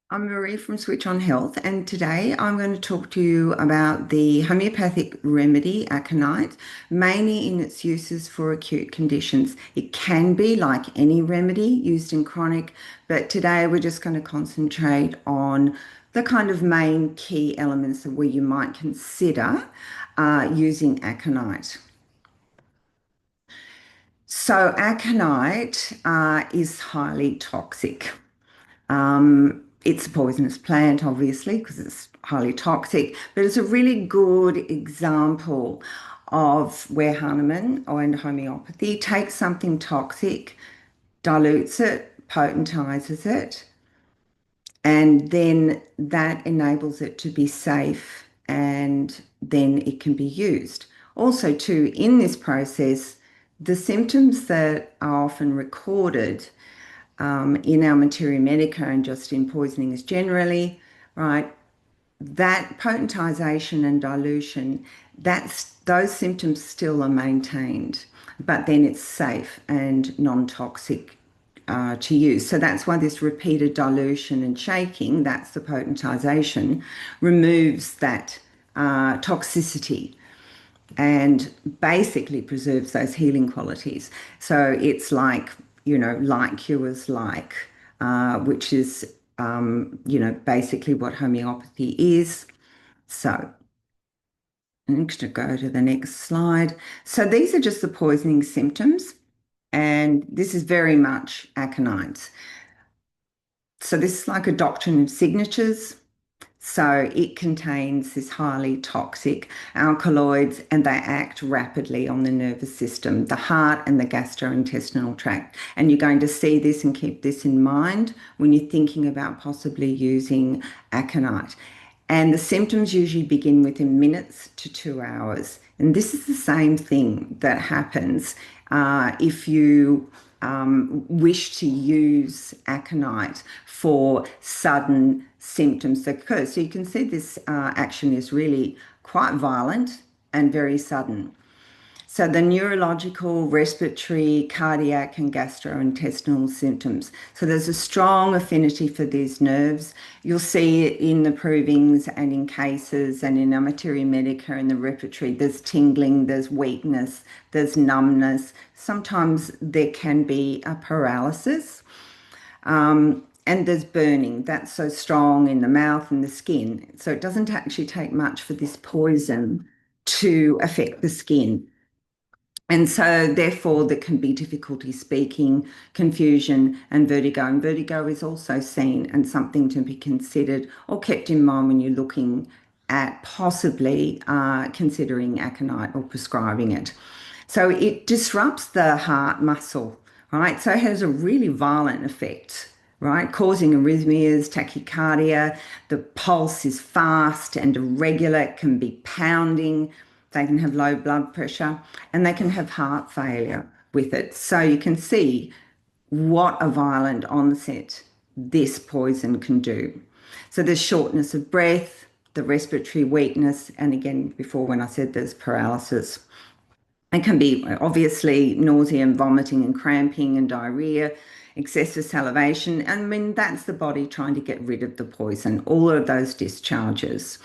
I'm Maree from Switch On Health, and today I'm going to talk to you about the homeopathic remedy aconite, mainly in its uses for acute conditions. It can be like any remedy used in chronic, but today we're just going to concentrate on the kind of main key elements of where you might consider using aconite. So, aconite is highly toxic. It's a poisonous plant, obviously, because it's highly toxic, but it's a really good example of where Hahnemann or in homeopathy takes something toxic, dilutes it, potentizes it, and then that enables it to be safe and then it can be used. Also, too, in this process, the symptoms that are often recorded in our materia medica and just in poisonings generally, right? That potentization and dilution, those symptoms still are maintained, but then it's safe and non-toxic to use. So that's why this repeated dilution and shaking, that's the potentization, removes that toxicity and basically preserves those healing qualities. So it's like, like cures like, which is, basically what homeopathy is. So I'm going to go to the next slide. So these are just the poisoning symptoms, and this is very much aconite. So this is like a doctrine of signatures. So it contains this highly toxic alkaloids and they act rapidly on the nervous system, the heart and the gastrointestinal tract. And you're going to see this and keep this in mind when you're thinking about possibly using aconite. And the symptoms usually begin within minutes to 2 hours. And this is the same thing that happens if you wish to use aconite for sudden symptoms that occur. So you can see this action is really quite violent and very sudden. So the neurological, respiratory, cardiac, and gastrointestinal symptoms. So there's a strong affinity for these nerves. You'll see it in the provings and in cases and in our materia medica and the repertory. There's tingling, there's weakness, there's numbness. Sometimes there can be a paralysis. And there's burning. That's so strong in the mouth and the skin. So it doesn't actually take much for this poison to affect the skin. And so, therefore, there can be difficulty speaking, confusion, and vertigo. And vertigo is also seen and something to be considered or kept in mind when you're looking at possibly considering aconite or prescribing it. So, it disrupts the heart muscle, right? So, it has a really violent effect, right? Causing arrhythmias, tachycardia. The pulse is fast and irregular, it can be pounding. They can have low blood pressure and they can have heart failure with it. So you can see what a violent onset this poison can do. So there's shortness of breath, the respiratory weakness, and again, before when I said there's paralysis. It can be obviously nausea and vomiting and cramping and diarrhea, excessive salivation. And I mean, that's the body trying to get rid of the poison, all of those discharges.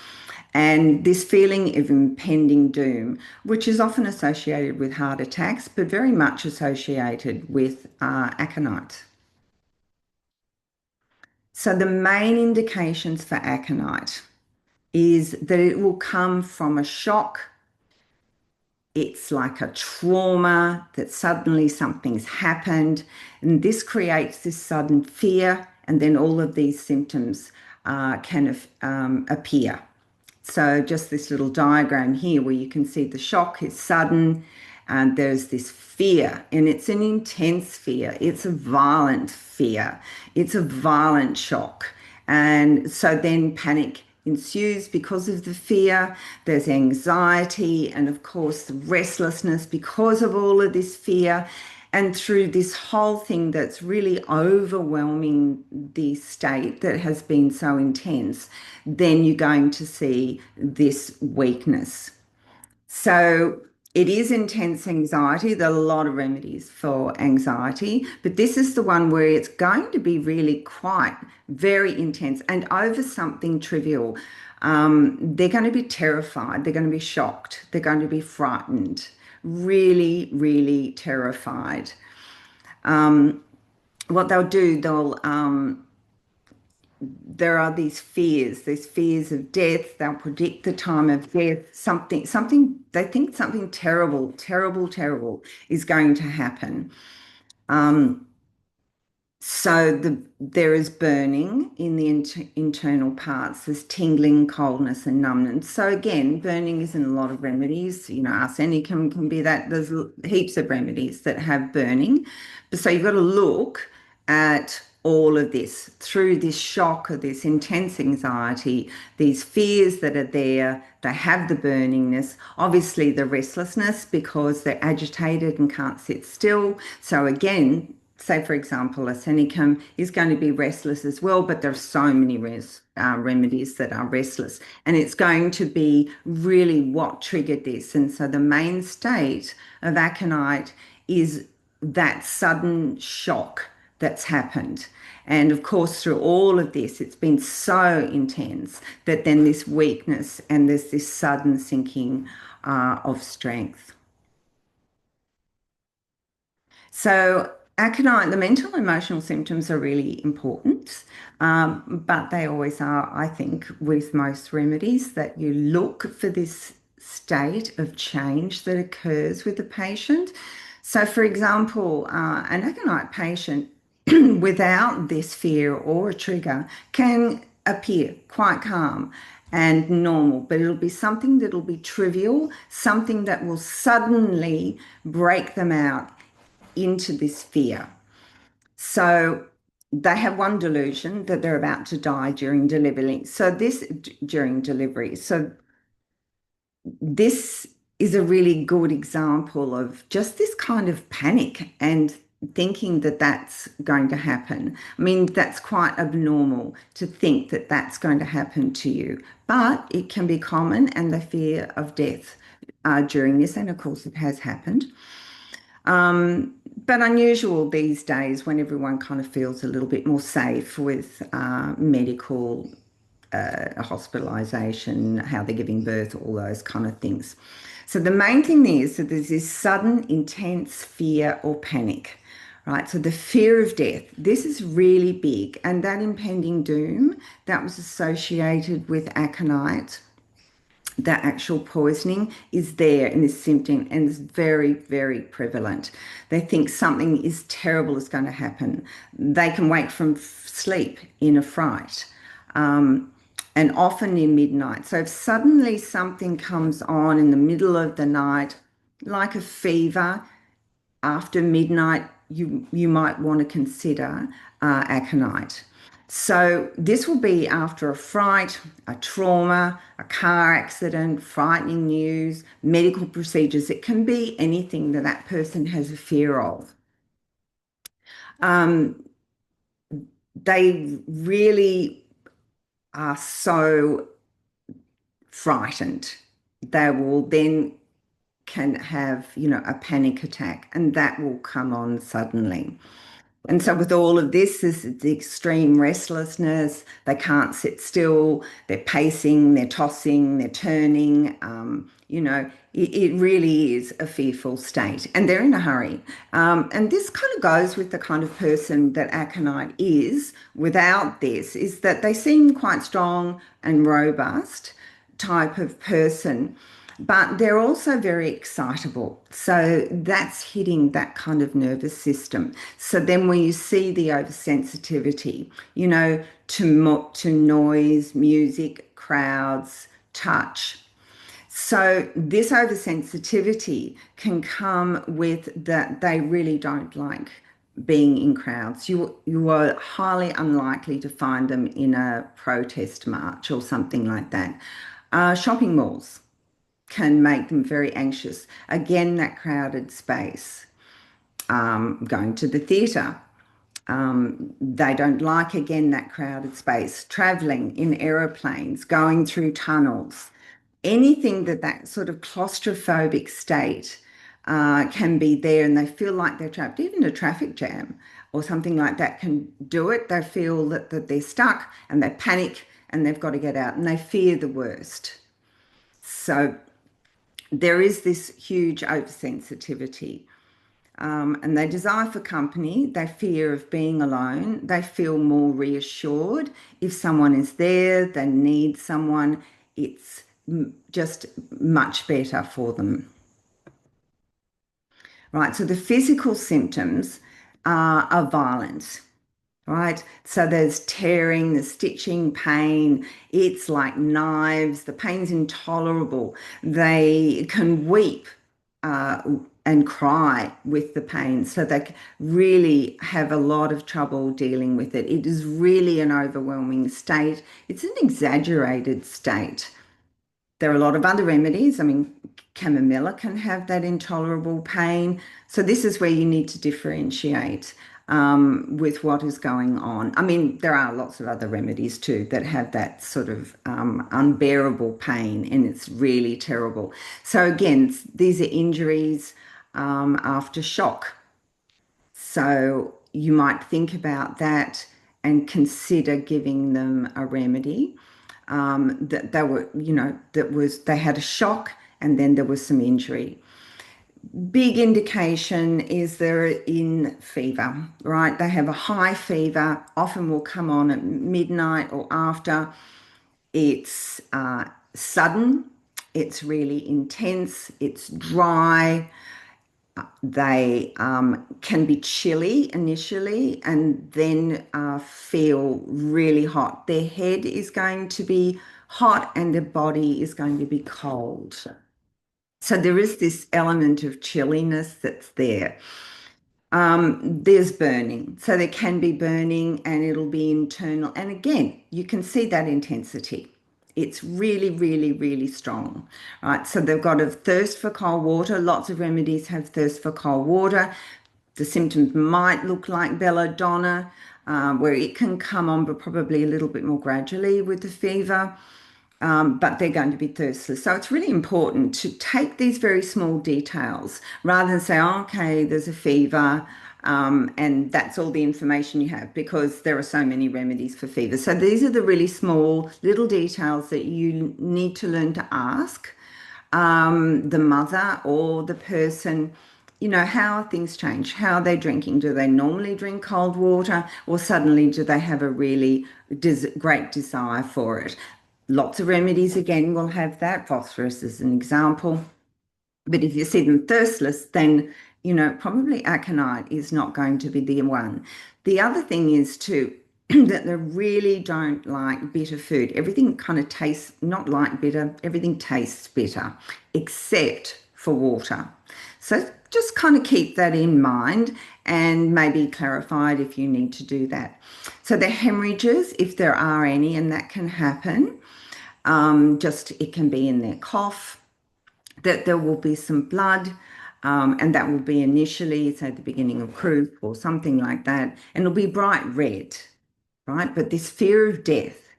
And this feeling of impending doom, which is often associated with heart attacks, but very much associated with aconite. So the main indications for aconite is that it will come from a shock. It's like a trauma that suddenly something's happened, and this creates this sudden fear, and then all of these symptoms can appear. So just this little diagram here where you can see the shock is sudden and there's this fear, and it's an intense fear. It's a violent fear. It's a violent shock. And so then panic ensues because of the fear. There's anxiety and, of course, the restlessness because of all of this fear. And through this whole thing that's really overwhelming the state that has been so intense, then you're going to see this weakness. So It is intense anxiety. There are a lot of remedies for anxiety, but this is the one where it's going to be really quite very intense and over something trivial. They're going to be terrified. They're going to be shocked. They're going to be frightened. Really, really terrified. What they'll do, there are these fears of death. They'll predict the time of death. They think something terrible, terrible, terrible is going to happen. Um, there is burning in the internal parts. There's tingling, coldness, and numbness. So again, burning is in a lot of remedies. Arsenicum can be that. There's heaps of remedies that have burning. But so you've got to look at all of this through this shock of this intense anxiety, these fears that are there. They have the burningness, obviously the restlessness because they're agitated and can't sit still. So again, say for example, arsenicum is going to be restless as well, but there are so many remedies that are restless, and it's going to be really what triggered this. And so the main state of aconite is that sudden shock that's happened. And of course, through all of this, it's been so intense that then this weakness and there's this sudden sinking of strength. So, aconite, the mental emotional symptoms are really important, but they always are, I think, with most remedies, that you look for this state of change that occurs with the patient. So, for example, an aconite patient without this fear or a trigger can appear quite calm and normal, but it'll be something that'll be trivial, something that will suddenly break them out into this fear. So they have one delusion that they're about to die during delivery. During delivery. So this is a really good example of just this kind of panic and thinking that that's going to happen. I mean, that's quite abnormal to think that that's going to happen to you, but it can be common, and the fear of death during this, and of course, it has happened. But unusual these days when everyone kind of feels a little bit more safe with medical hospitalisation, how they're giving birth, all those kind of things. So the main thing is that there's this sudden, intense fear or panic, right? So the fear of death, this is really big. And that impending doom that was associated with aconite, that actual poisoning is there in this symptom and is very, very prevalent. They think something is terrible is going to happen. They can wake from sleep in a fright, and often in midnight. So if suddenly something comes on in the middle of the night, like a fever, after midnight, you might want to consider aconite. So this will be after a fright, a trauma, a car accident, frightening news, medical procedures. It can be anything that that person has a fear of. Um, they really are so frightened. They will then can have, a panic attack, and that will come on suddenly. And so, with all of this, is the extreme restlessness. They can't sit still. They're pacing, they're tossing, they're turning. It really is a fearful state, and they're in a hurry. And this kind of goes with the kind of person that aconite is. Without this, is that they seem quite strong and robust type of person, but they're also very excitable. So that's hitting that kind of nervous system. So then when you see the oversensitivity, to noise, music, crowds, touch. So this oversensitivity can come with that they really don't like being in crowds. You are highly unlikely to find them in a protest march or something like that. Shopping malls can make them very anxious. Again, that crowded space. Going to the theatre. They don't like, again, that crowded space. Traveling in aeroplanes, going through tunnels. anything that sort of claustrophobic state can be there and they feel like they're trapped, even a traffic jam or something like that can do it. They feel that they're stuck and they panic and they've got to get out and they fear the worst. So there is this huge oversensitivity. And they desire for company, they fear of being alone, they feel more reassured. If someone is there, they need someone, it's just much better for them. Right, so the physical symptoms are violent, right? So there's tearing, there's stitching, pain. It's like knives. The pain's intolerable. They can weep uh, and cry with the pain. So they really have a lot of trouble dealing with it. It is really an overwhelming state. It's an exaggerated state. There are a lot of other remedies. I mean, chamomilla can have that intolerable pain. So this is where you need to differentiate with what is going on. I mean, there are lots of other remedies too that have that sort of unbearable pain, and it's really terrible. So again, these are injuries after shock. So you might think about that and consider giving them a remedy that they were, they had a shock and then there was some injury. Big indication is they're in fever, right? They have a high fever, often will come on at midnight or after. It's sudden, it's really intense, it's dry. They can be chilly initially and then feel really hot. Their head is going to be hot and their body is going to be cold. So there is this element of chilliness that's there. There's burning. So there can be burning and it'll be internal. And again, you can see that intensity. It's really, really, really strong, right? So they've got a thirst for cold water. Lots of remedies have thirst for cold water. The symptoms might look like belladonna, where it can come on, but probably a little bit more gradually with the fever. But they're going to be thirstless. So it's really important to take these very small details rather than say, oh, okay, there's a fever, and that's all the information you have because there are so many remedies for fever. So these are the really small little details that you need to learn to ask the mother or the person, how things change, how they're drinking. Do they normally drink cold water or suddenly do they have a really great desire for it? Lots of remedies, again, will have that. Phosphorus is an example. But if you see them thirstless, then, probably aconite is not going to be the one. The other thing is too, that they really don't like bitter food. Everything kind of tastes, not like bitter, everything tastes bitter, except for water. So just kind of keep that in mind and maybe clarify it if you need to do that. So the hemorrhages, if there are any, and that can happen, just it can be in their cough, that there will be some blood, and that will be initially, say, the beginning of croup or something like that, and it'll be bright red, right? But this fear of death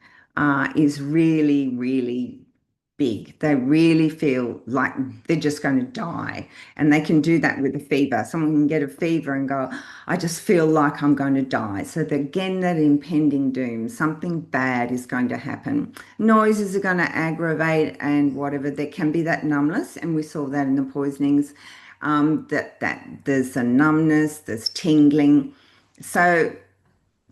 is really, really big. They really feel like they're just going to die. And they can do that with a fever. Someone can get a fever and go, I just feel like I'm going to die. So again, that impending doom, something bad is going to happen. Noises are going to aggravate and whatever. There can be that numbness. And we saw that in the poisonings, that there's a numbness, there's tingling. So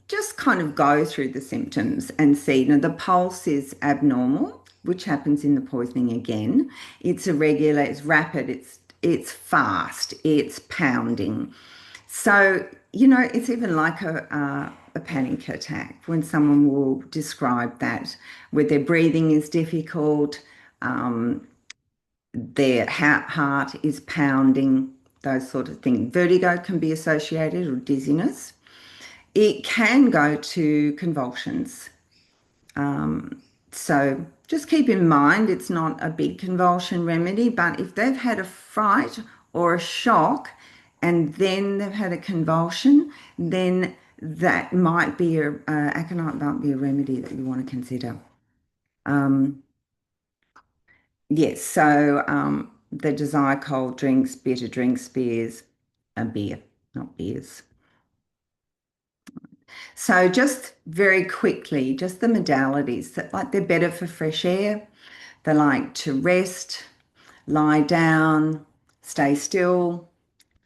just kind of go through the symptoms and see. Now, the pulse is abnormal, which happens in the poisoning again. It's irregular, it's rapid, it's fast, it's pounding. So, it's even like a panic attack when someone will describe that, where their breathing is difficult, their heart is pounding, those sort of things. Vertigo can be associated or dizziness. It can go to convulsions. So just keep in mind it's not a big convulsion remedy, but if they've had a fright or a shock and then they've had a convulsion, then that might be aconite might be a remedy that you want to consider. Um, Yes, so the desire cold drinks, bitter drinks, beers, beer, not beers. So just very quickly, just the modalities that like they're better for fresh air. They like to rest, lie down, stay still,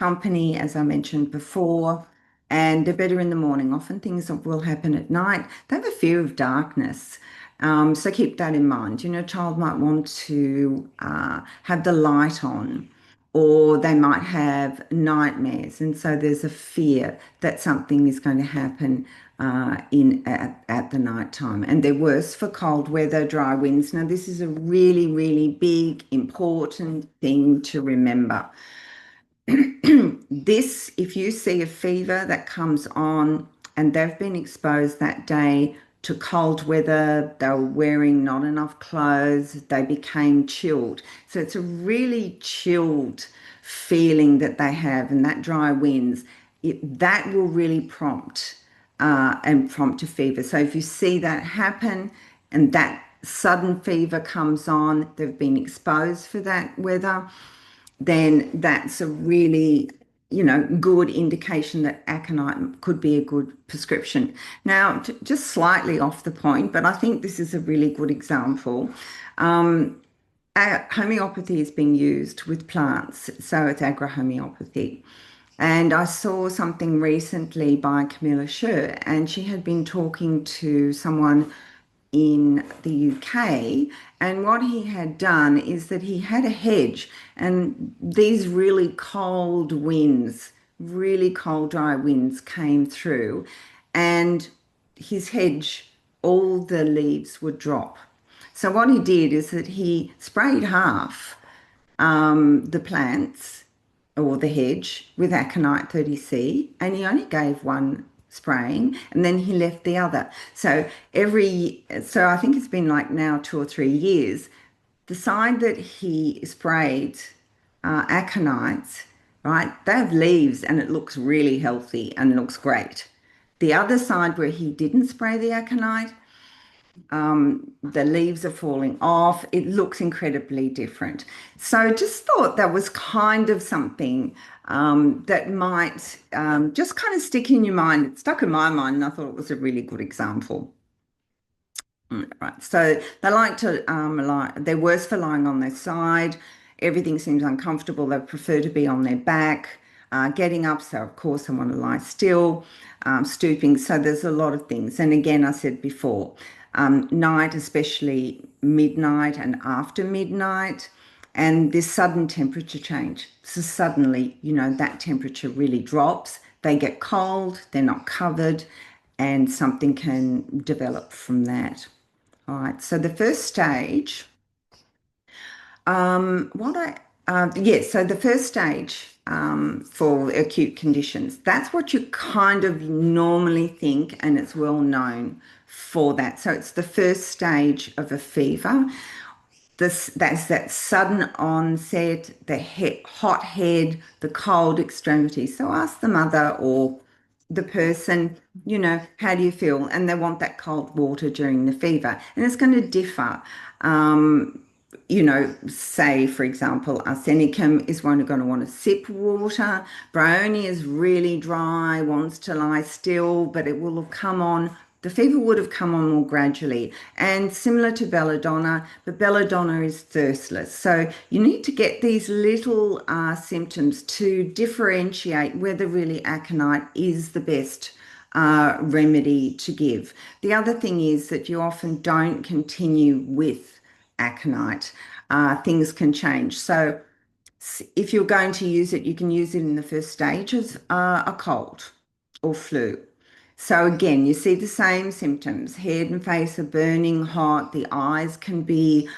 company, as I mentioned before, and they're better in the morning. Often things that will happen at night. They have a fear of darkness. So keep that in mind. You know, a child might want to have the light on, or they might have nightmares. And so there's a fear that something is going to happen at the night time. And they're worse for cold weather, dry winds. Now, this is a really, really big, important thing to remember. This, if you see a fever that comes on and they've been exposed that day to cold weather, they were wearing not enough clothes, they became chilled. So it's a really chilled feeling that they have, and that dry winds, that will really prompt a fever. So if you see that happen and that sudden fever comes on, they've been exposed for that weather, then that's a really, good indication that aconite could be a good prescription. Now, just slightly off the point, but I think this is a really good example. Um, Homeopathy is being used with plants, so it's agrohomeopathy. And I saw something recently by Camilla Schur, and she had been talking to someone in the UK. And what he had done is that he had a hedge, and these really cold winds, really cold, dry winds came through, and his hedge, all the leaves would drop. So what he did is that he sprayed half the plants or the hedge with Aconite 30C, and he only gave one spraying and then he left the other. So I think it's been like now 2 or 3 years. The side that he sprayed aconites, right, they have leaves and it looks really healthy and looks great. The other side where he didn't spray the aconite, the leaves are falling off. It looks incredibly different. So just thought that was kind of something that might just kind of stick in your mind. It stuck in my mind, and I thought it was a really good example. Right. So they like to lie, they're worse for lying on their side. Everything seems uncomfortable. They prefer to be on their back, getting up. So of course they want to lie still, stooping. So there's a lot of things. And again, I said before, night, especially midnight and after midnight, and this sudden temperature change. So suddenly, that temperature really drops. They get cold, they're not covered, and something can develop from that. All right, so the first stage, so the first stage for acute conditions, that's what you kind of normally think, and it's well known for that. So it's the first stage of a fever. That's that sudden onset, the hot head, the cold extremities. So ask the mother or the person, how do you feel? And they want that cold water during the fever. And it's going to differ. Say, for example, arsenicum is one who's going to want to sip water. Bryony is really dry, wants to lie still, but it will have come on. The fever would have come on more gradually, and similar to belladonna, but belladonna is thirstless. So you need to get these little symptoms to differentiate whether really aconite is the best remedy to give. The other thing is that you often don't continue with aconite. Things can change. So if you're going to use it, you can use it in the first stage of a cold or flu. So again, you see the same symptoms. Head and face are burning hot. The eyes can be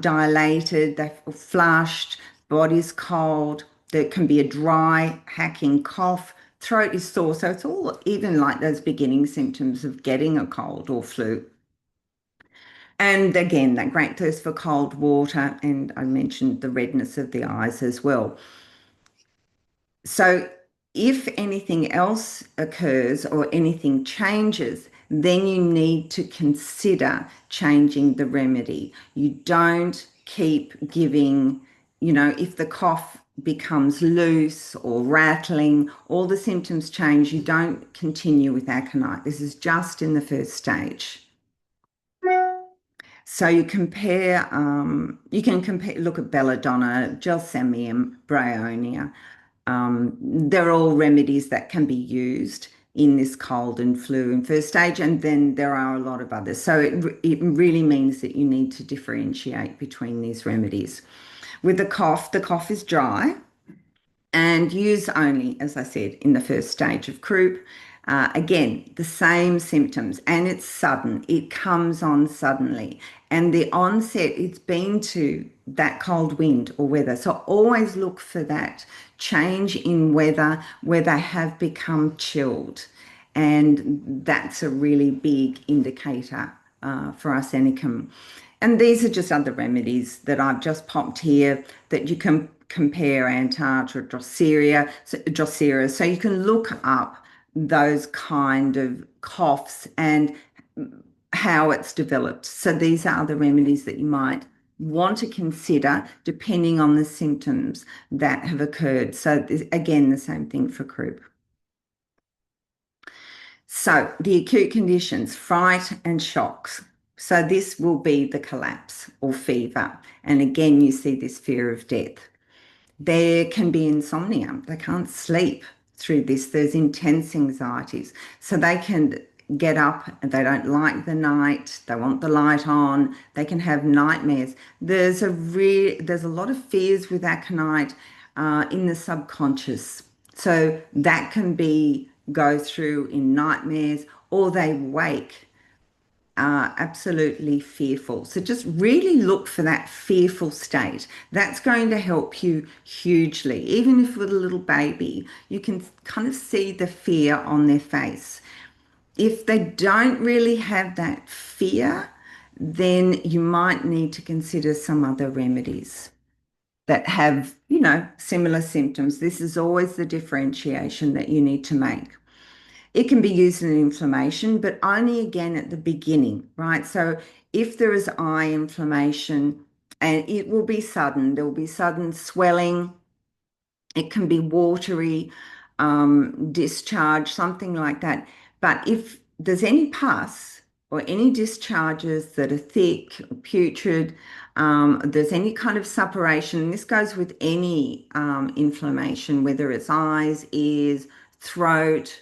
dilated. They're flushed. Body's cold. There can be a dry, hacking cough. Throat is sore. So it's all even like those beginning symptoms of getting a cold or flu. And again, that great thirst for cold water. And I mentioned the redness of the eyes as well. So if anything else occurs or anything changes, then you need to consider changing the remedy. You don't keep giving, if the cough becomes loose or rattling, all the symptoms change, you don't continue with aconite. This is just in the first stage. So you can compare, look at belladonna, gelsemium, bryonia. They're all remedies that can be used in this cold and flu in first stage, and then there are a lot of others. So it really means that you need to differentiate between these remedies. With the cough is dry and use only, as I said, in the first stage of croup. Again, the same symptoms, and it's sudden. It comes on suddenly. And the onset, it's been to that cold wind or weather. So always look for that change in weather where they have become chilled. And that's a really big indicator for arsenicum. And these are just other remedies that I've just popped here that you can compare Antart or Drosera. So you can look up those kind of coughs and how it's developed. So these are the remedies that you might want to consider depending on the symptoms that have occurred. So again, the same thing for croup. So the acute conditions, fright and shocks. So this will be the collapse or fever. And again, you see this fear of death. There can be insomnia. They can't sleep through this. There's intense anxieties. So they can get up and they don't like the night. They want the light on. They can have nightmares. There's a lot of fears with aconite in the subconscious. So that can go through in nightmares, or they wake absolutely fearful. So just really look for that fearful state. That's going to help you hugely. Even if with a little baby, you can kind of see the fear on their face. If they don't really have that fear, then you might need to consider some other remedies that have, similar symptoms. This is always the differentiation that you need to make. It can be used in inflammation, but only again at the beginning, right? So if there is eye inflammation, and it will be sudden, there will be sudden swelling, it can be watery, discharge, something like that. But if there's any pus or any discharges that are thick, or putrid, there's any kind of suppuration, this goes with any inflammation, whether it's eyes, ears, throat,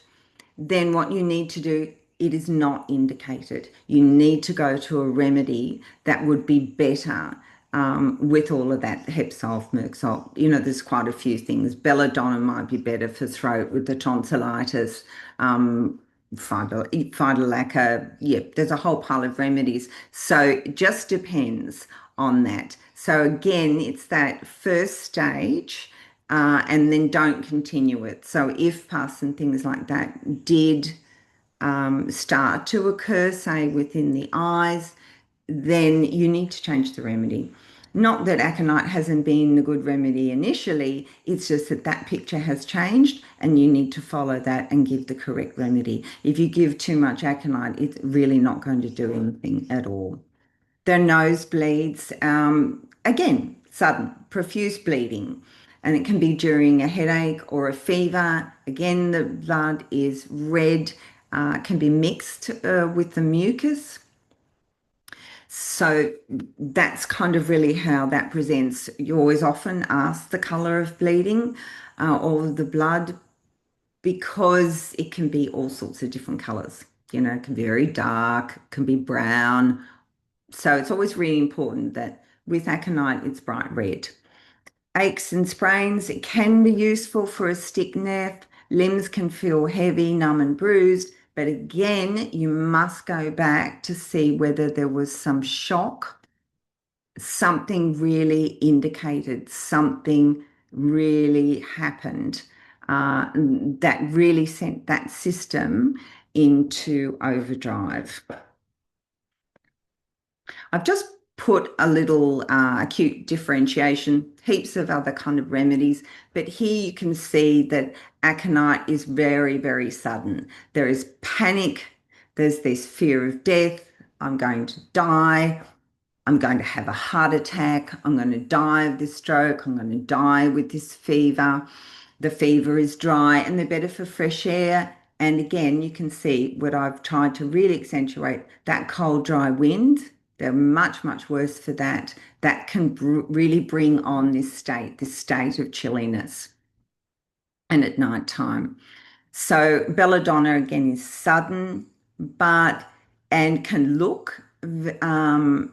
then what you need to do, it is not indicated. You need to go to a remedy that would be better with all of that, Hepsol, Merxol. There's quite a few things. Belladonna might be better for throat with the tonsillitis. Phytolacca, yeah, there's a whole pile of remedies. So it just depends on that. So again, it's that first stage and then don't continue it. So if pus and things like that did start to occur, say within the eyes, then you need to change the remedy. Not that aconite hasn't been a good remedy initially, it's just that that picture has changed and you need to follow that and give the correct remedy. If you give too much aconite, it's really not going to do anything at all. Their nosebleeds, again, sudden, profuse bleeding, and it can be during a headache or a fever. Again, the blood is red, can be mixed with the mucus. So that's kind of really how that presents. You always often ask the color of bleeding or the blood because it can be all sorts of different colors. It can be very dark, can be brown. So it's always really important that with aconite, it's bright red. Aches and sprains, it can be useful for a stick neck. Limbs can feel heavy, numb and bruised. But again, you must go back to see whether there was some shock, something really indicated, something really happened that really sent that system into overdrive. I've just put a little acute differentiation, heaps of other kind of remedies, but here you can see that aconite is very, very sudden. There is panic, there's this fear of death, I'm going to die, I'm going to have a heart attack. I'm going to die of this stroke. I'm going to die with this fever. The fever is dry and they're better for fresh air. And again, you can see what I've tried to really accentuate that cold, dry wind. They're much, much worse for that. That can really bring on this state of chilliness and at night time. So belladonna again is sudden, but and can look um,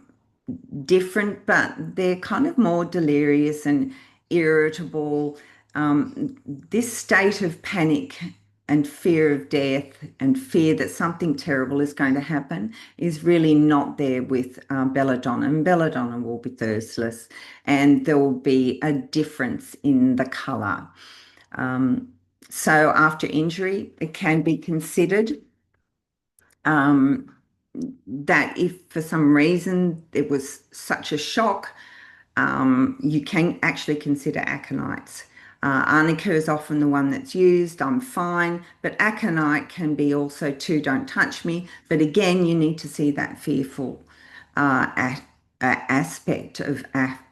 different, but they're kind of more delirious and irritable. This state of panic and fear of death and fear that something terrible is going to happen is really not there with belladonna. And belladonna will be thirstless, and there will be a difference in the colour. Um, so after injury, it can be considered um, that if for some reason there was such a shock, you can actually consider aconites. Arnica is often the one that's used. I'm fine, but aconite can be also too, don't touch me. But again, you need to see that fearful aspect of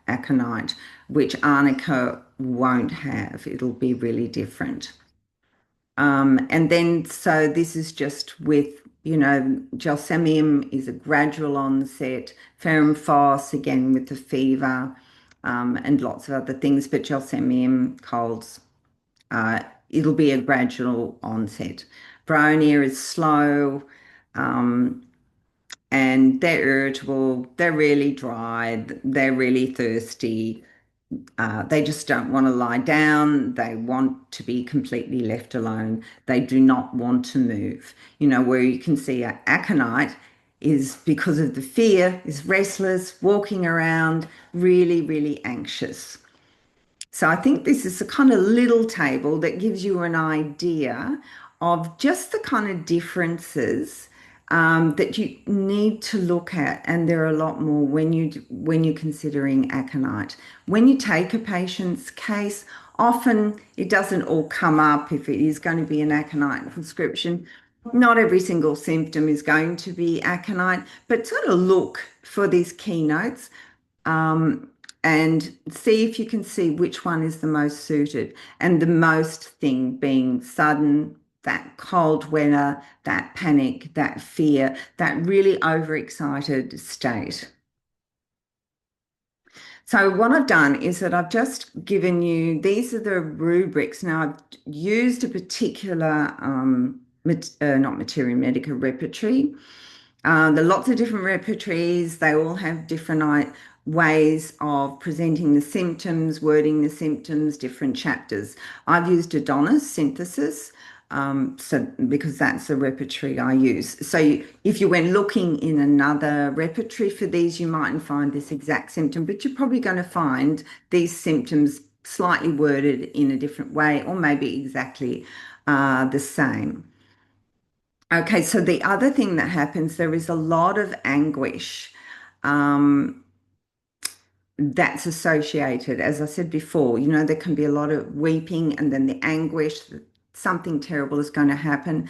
aconite, which arnica won't have. It'll be really different. And then, so this is just with, gelsemium is a gradual onset, ferrum phos, again with the fever, and lots of other things, but gelsemium colds, it'll be a gradual onset. Bryonia is slow, um, and they're irritable, they're really dry, they're really thirsty. They just don't want to lie down. They want to be completely left alone. They do not want to move. Where you can see a aconite is because of the fear, is restless, walking around, really, really anxious. So I think this is a kind of little table that gives you an idea of just the kind of differences that you need to look at, and there are a lot more when you're considering aconite. When you take a patient's case, often it doesn't all come up if it is going to be an aconite prescription. Not every single symptom is going to be aconite, but sort of look for these keynotes um, and see if you can see which one is the most suited. And the most thing being sudden, that cold weather, that panic, that fear, that really overexcited state. So what I've done is that I've just given you, these are the rubrics. Now I've used a particular, not materia medica repertory. There are lots of different repertories. They all have different ways of presenting the symptoms, wording the symptoms, different chapters. I've used Adonis synthesis, so because that's the repertory I use. So if you went looking in another repertory for these, you mightn't find this exact symptom, but you're probably going to find these symptoms slightly worded in a different way, or maybe exactly the same. Okay, so the other thing that happens, there is a lot of anguish that's associated. As I said before, there can be a lot of weeping and then the anguish that something terrible is going to happen.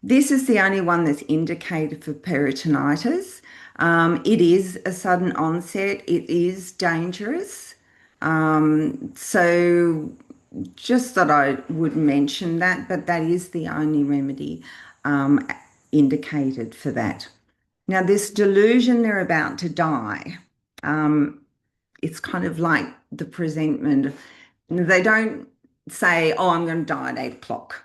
This is the only one that's indicated for peritonitis. It is a sudden onset. It is dangerous. So just thought I would mention that, but that is the only remedy indicated for that. Now, this delusion they're about to die, it's kind of like the presentment. They don't say, oh, I'm going to die at 8 o'clock,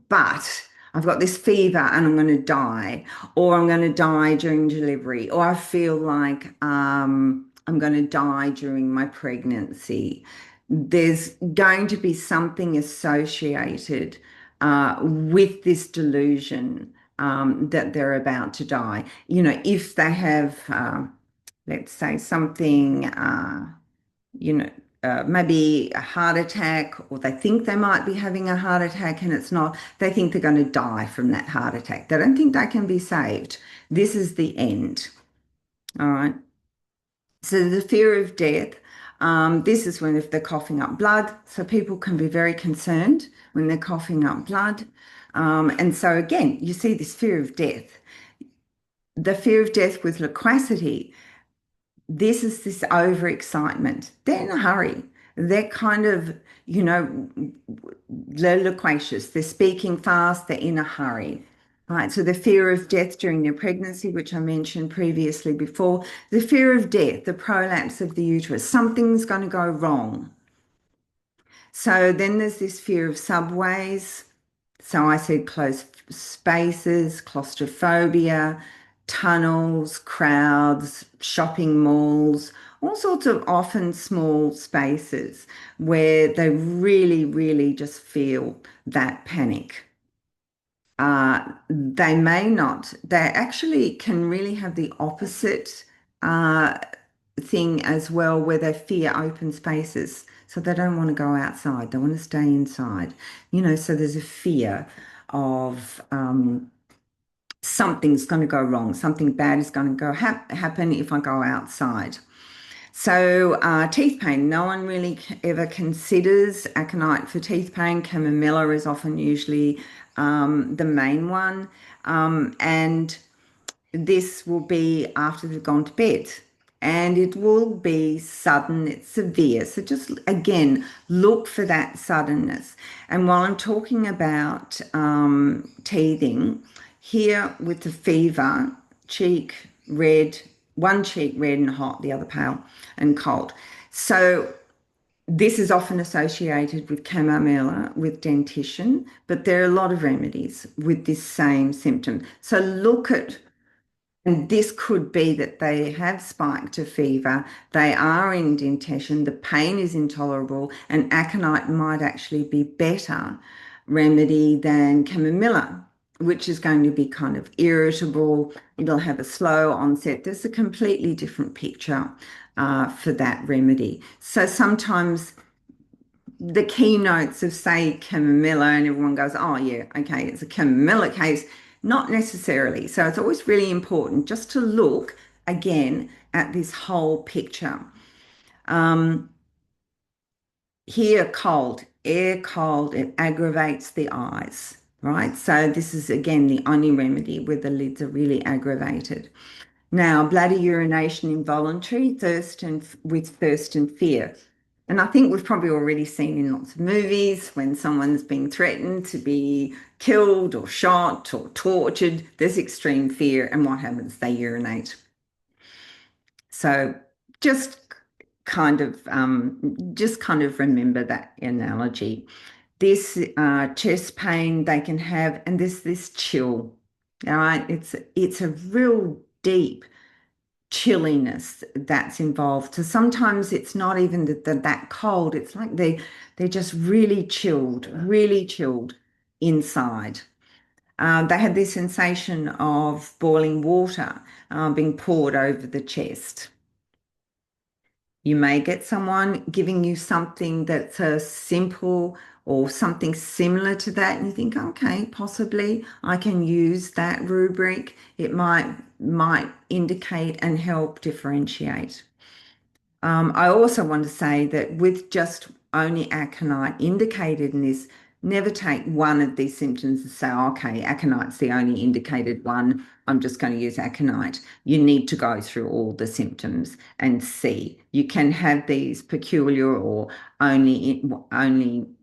but I've got this fever and I'm going to die, or I'm going to die during delivery, or I feel like I'm going to die during my pregnancy. There's going to be something associated with this delusion that they're about to die. If they have, let's say, something, maybe a heart attack, or they think they might be having a heart attack and it's not, they think they're going to die from that heart attack. They don't think they can be saved. This is the end. All right. So the fear of death, this is when if they're coughing up blood. So people can be very concerned when they're coughing up blood. And so again, you see this fear of death. The fear of death with loquacity, this is this overexcitement. They're in a hurry. They're kind of, you know, they're loquacious. They're speaking fast. They're in a hurry. Right. So the fear of death during their pregnancy, which I mentioned previously before, the fear of death, the prolapse of the uterus, something's going to go wrong. So then there's this fear of subways. So I said closed spaces, claustrophobia, tunnels, crowds, shopping malls, all sorts of often small spaces where they really, really just feel that panic. They may not, they actually can really have the opposite uh, thing as well, where they fear open spaces. So they don't want to go outside, they want to stay inside. So there's a fear of something's going to go wrong, something bad is going to happen if I go outside. So teeth pain, no one really ever considers aconite for teeth pain. Chamomilla is often usually the main one. And this will be after they've gone to bed. And it will be sudden, it's severe. So just again, look for that suddenness. And while I'm talking about teething, here with the fever, cheek red, one cheek red and hot, the other pale and cold. So this is often associated with chamomilla, with dentition, but there are a lot of remedies with this same symptom. So look at, and this could be that they have spiked a fever, they are in dentition, the pain is intolerable, and aconite might actually be better remedy than chamomilla, which is going to be kind of irritable. It'll have a slow onset. There's a completely different picture for that remedy. So sometimes the keynotes of, say, chamomilla, and everyone goes, oh, yeah, okay, it's a chamomilla case. Not necessarily. So it's always really important just to look again at this whole picture. Here, cold, air cold, it aggravates the eyes, right? So this is again the only remedy where the lids are really aggravated. Now, bladder urination involuntary, thirst and fear. And I think we've probably already seen in lots of movies when someone's being threatened to be killed or shot or tortured, there's extreme fear, and what happens? They urinate. So just just kind of remember that analogy. This chest pain they can have, and this chill. All right, it's a real deep chilliness that's involved. So sometimes it's not even that cold. It's like they're just really chilled inside. They had this sensation of boiling water being poured over the chest. You may get someone giving you something that's a simple or something similar to that, and you think, okay, possibly I can use that rubric. It might indicate and help differentiate. I also want to say that with just only aconite indicated in this, never take one of these symptoms and say, okay, aconite's the only indicated one. I'm just going to use aconite. You need to go through all the symptoms and see. You can have these peculiar or only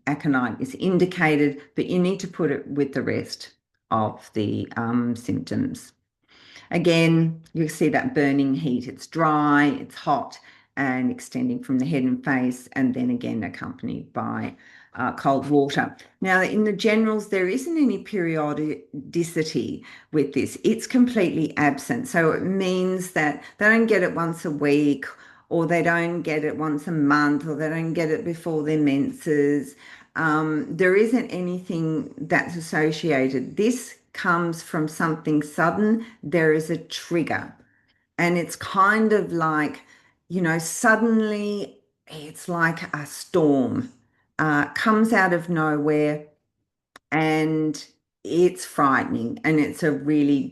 aconite is indicated, but you need to put it with the rest of the symptoms. Again, you see that burning heat. It's dry, it's hot, and extending from the head and face, and then again accompanied by cold water. Now, in the generals, there isn't any periodicity with this. It's completely absent. So it means that they don't get it once a week, or they don't get it once a month, or they don't get it before their menses. There isn't anything that's associated. This comes from something sudden. There is a trigger. And it's kind of like, suddenly it's like a storm comes out of nowhere, and it's frightening, and it's a really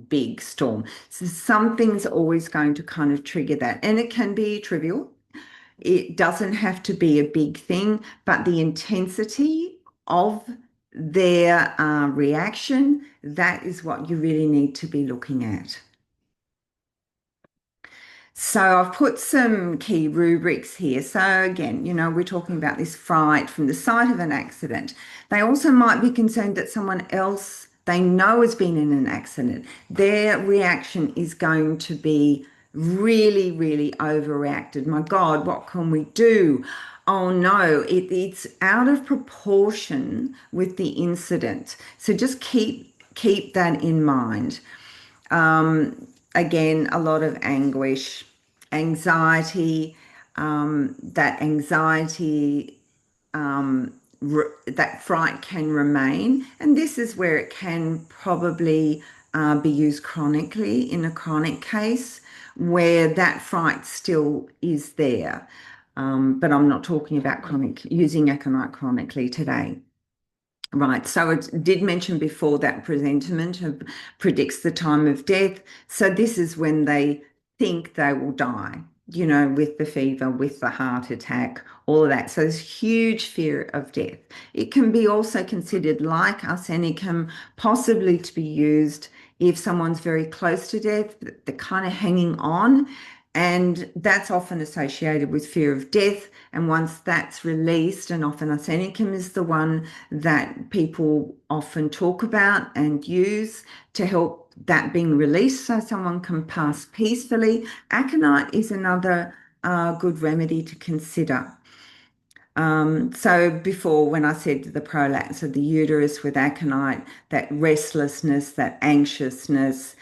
big storm. So something's always going to kind of trigger that. And it can be trivial. It doesn't have to be a big thing, but the intensity of their reaction, that is what you really need to be looking at. So I've put some key rubrics here. So again, we're talking about this fright from the site of an accident. They also might be concerned that someone else they know has been in an accident. Their reaction is going to be really, really overreacted. My God, what can we do? Oh no, it's out of proportion with the incident. So just keep that in mind. Again, a lot of anguish, anxiety, that anxiety, that fright can remain. And this is where it can probably be used chronically in a chronic case where that fright still is there. But I'm not talking about chronic, using aconite chronically today. Right, so it did mention before that presentiment predicts the time of death. So this is when they think they will die, with the fever, with the heart attack, all of that. So there's huge fear of death. It can be also considered like arsenicum, possibly to be used if someone's very close to death, they're kind of hanging on. And that's often associated with fear of death. And once that's released, and often arsenicum is the one that people often talk about and use to help that being released so someone can pass peacefully. Aconite is another good remedy to consider. So before, when I said the prolapse of the uterus with aconite, that restlessness, that anxiousness,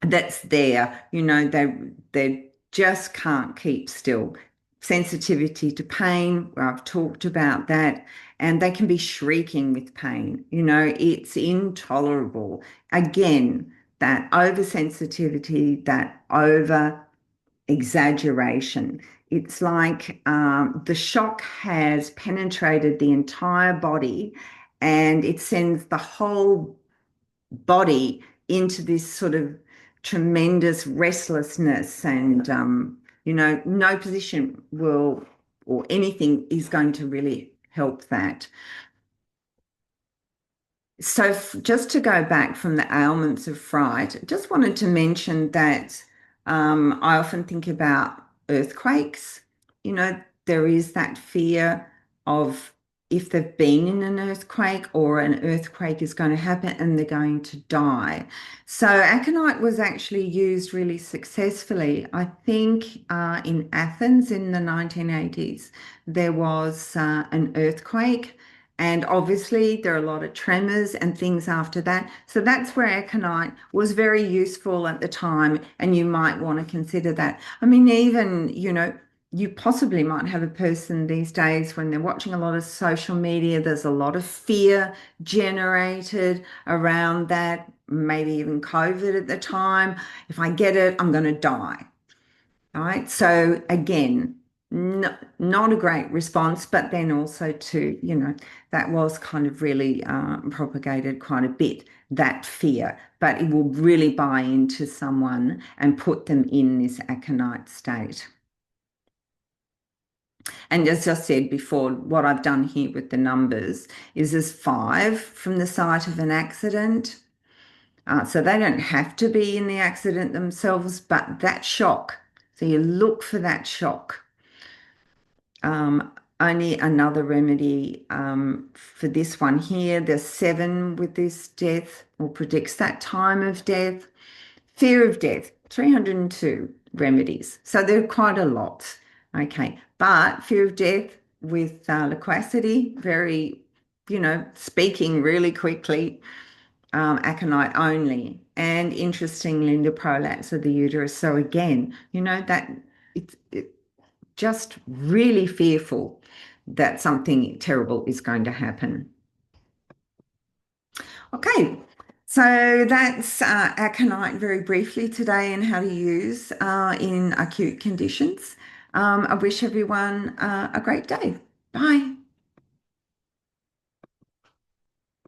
that's there. They just can't keep still. Sensitivity to pain, I've talked about that, and they can be shrieking with pain. It's intolerable. Again, that oversensitivity, that over exaggeration. It's like the shock has penetrated the entire body and it sends the whole body into this sort of tremendous restlessness and no position will or anything is going to really help that. So just to go back from the ailments of fright, just wanted to mention that I often think about earthquakes. There is that fear of if they've been in an earthquake or an earthquake is going to happen and they're going to die. So aconite was actually used really successfully. I think in Athens in the 1980s, there was an earthquake. And obviously, there are a lot of tremors and things after that. So that's where aconite was very useful at the time, and you might want to consider that. I mean, even, you possibly might have a person these days when they're watching a lot of social media, there's a lot of fear generated around that, maybe even COVID at the time. If I get it, I'm going to die. All right. So again, not a great response, but then also to, that was kind of really propagated quite a bit, that fear, but it will really buy into someone and put them in this aconite state. And as I said before, what I've done here with the numbers is there's 5 from the site of an accident. So they don't have to be in the accident themselves, but that shock. So you look for that shock. Only another remedy for this one here. There's 7 with this death or predicts that time of death. Fear of death, 302 remedies. So there are quite a lot. Okay. But fear of death with loquacity, very, speaking really quickly, aconite only. And interestingly, the prolapse of the uterus. So again, that it's just really fearful that something terrible is going to happen. Okay, so that's aconite very briefly today and how to use in acute conditions. I wish everyone a great day. Bye.